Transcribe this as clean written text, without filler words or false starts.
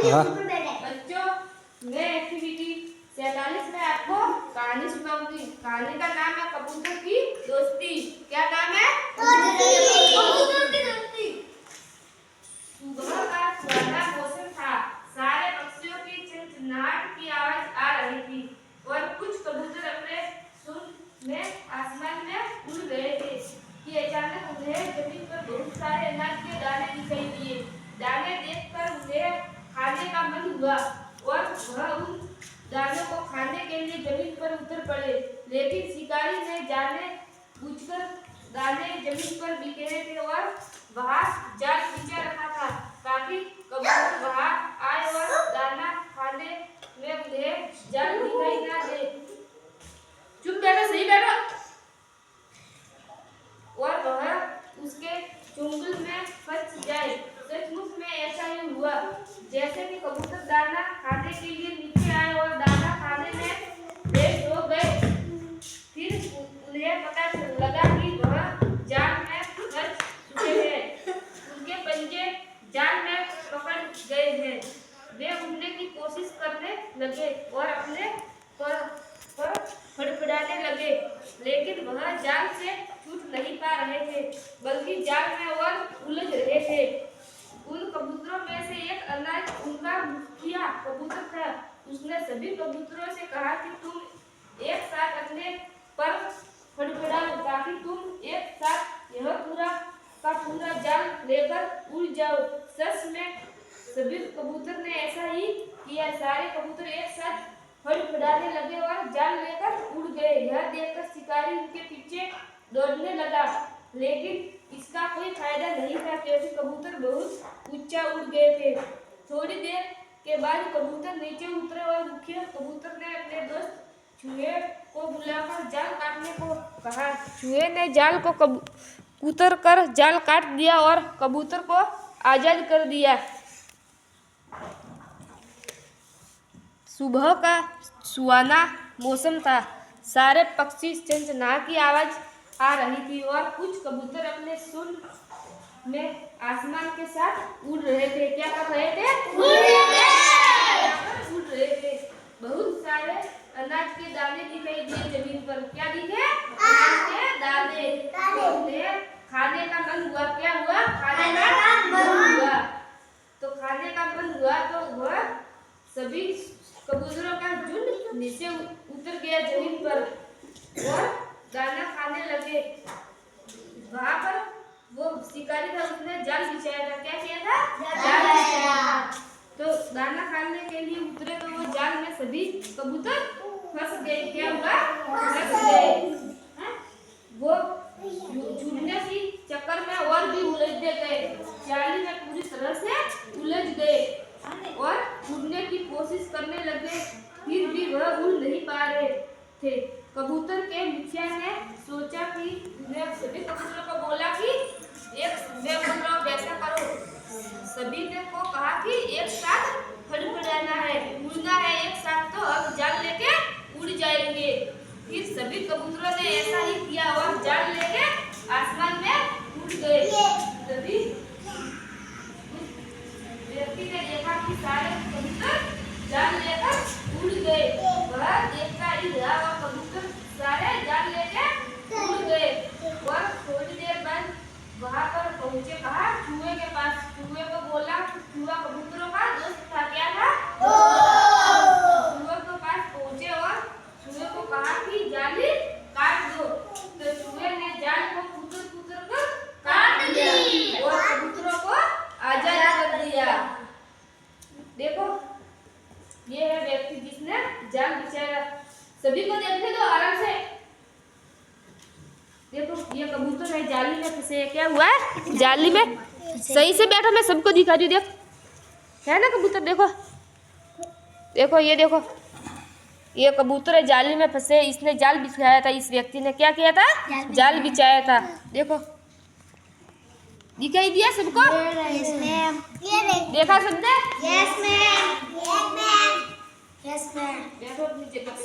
बच्चों, मैं एक्टिविटी 47 में आपको कहानी सुनाऊंगी। कहानी का नाम है कबूतर की दोस्ती। क्या नाम है? कबूतर की दोस्ती। सुबह का सुहाना मौसम था। सारे पक्षियों की चिलचिलाहट की आवाज आ रही थी और कुछ कबूतर अपने सुर में आसमान में उड़ रहे थे कि अचानक उन्हें जमीन पर बहुत सारे अनाज के दाने दिखाई दिए। दाने देखकर उन्हें खाने का मन हुआ और वह उन दानों को खाने के लिए जमीन पर उतर पड़े। लेकिन शिकारी ने जाने बूझकर दाने जमीन पर बिखेरे थे और वहां जाल खींचा रखा था ताकि कबूतर वहां आए और दाना खाने में उन्हें जाल दिखाई ना दे। चुप बैठो, सही बैठो। और वह उसके चुंगल में फंस जाए। सचमुच में ऐसा ही हुआ। जैसे कि कबूतर दाना खाने के लिए नीचे आए और दाना खाने में देर हो गए, फिर उन्हें पता लगा कि वह जाल में फंस चुके हैं। उनके पंजे जाल में पकड़ गए हैं। वे उड़ने की कोशिश करने लगे और अपने पर फड़फड़ाने लगे, लेकिन वह जाल से छूट नहीं पा रहे थे, बल्कि जाल में और उलझ रहे थे। उन कबूतरों में से एक अनाज उनका मुखिया कबूतर था। उसने सभी कबूतरों से कहा कि तुम एक साथ अपने पर फड़फड़ाओ ताकि तुम एक साथ यह पूरा का पूरा जाल लेकर उड़ जाओ। सच में सभी कबूतर ने ऐसा ही किया। सारे कबूतर एक साथ फड़फड़ाने लगे और जाल लेकर उड़ गए। यह देखकर शिकारी उनके पीछे दौड़ने लगा, लेकिन इसका कोई फायदा नहीं था क्योंकि कबूतर बहुत ऊंचा उड़ गए थे। थोड़ी देर के बाद कबूतर नीचे उतरे और मुखिया कबूतर ने अपने दोस्त चूहे को बुलाकर जाल काटने को कहा। चूहे ने जाल को कुतर कर जाल काट दिया और कबूतर को आजाद कर दिया। सुबह का सुहाना मौसम था। सारे पक्षी चहचहाहट की आवाज आ रही थी और कुछ कबूतर अपने सुर में आसमान के साथ उड़ रहे थे। क्या कर रहे थे? उड़ रहे थे। बहुत सारे अनाज के दाने दिखाई दिए जमीन पर। क्या दिखे? अनाज के दाने। उन्हें खाने का मन हुआ। क्या हुआ? खाने का मन हुआ। तो खाने का मन हुआ तो वह सभी कबूतरों का झुंड नीचे उतर गया जमीन पर और दाना खाने लगे। वहां पर वो शिकारी था, उसने जाल बिछाया था। क्या किया था? जाल बिछाया था। तो दाना खाने के लिए उतरे तो वो जाल में सभी कबूतर फंस गए। क्या हुआ? फंस गए। वो छूटने की चक्कर में और भी उलझते गए। जाली में पूरी तरह से उलझ गए और उड़ने की कोशिश करने लगे, फिर भी वह उड़ नहीं पा रहे थे। कबूतर के मुखिया ने सोचा कि उन्हें सभी कबूतरों को बोला कि मैं बोल रहा हूँ वैसा करो। सभी ने को कहा कि एक साथ फड़फड़ाना है, उड़ना है एक साथ, तो अब जाल लेके उड़ जाएंगे। फिर सभी कबूतरों ने ऐसा ही किया और जाल लेके आसमान में उड़ गए। तभी व्यक्ति ने देखा कि सारे कबूतर जाल लेकर उड़ गए। वह देखता ही रहा और कबूतर सारे जाल लेके उड़ गए और थोड़ी देर बाद वहां पर पहुंचे। कहा? चूहे के पास। चूहे को बोला, चूहा कबूतरों का दोस्त था। क्या था? चूहे के पास पहुंचे और चूहे को कहा कि जाली काट दो। तो चूहे ने जाल को कुतर कर काट दिया और कबूतरों को आजाद कर दिया। देखो, ये है व्यक्ति जिसने जाल बिछाया। सभी को देखने दो आराम से। देखो, ये कबूतर है जाली में फंसे। क्या हुआ है? जाली में। सही से बैठो, मैं सबको दिखा रही हूँ। देख, है ना कबूतर? देखो देखो, ये देखो, ये कबूतर है जाली में फंसे। इसने जाल बिछाया था। इस व्यक्ति ने क्या किया था? जाल बिछाया था। देखो, दिखाई दिया सबको? देखा सबने? Yes ma'am. Yes ma'am. बैठो अपनी जगह पे।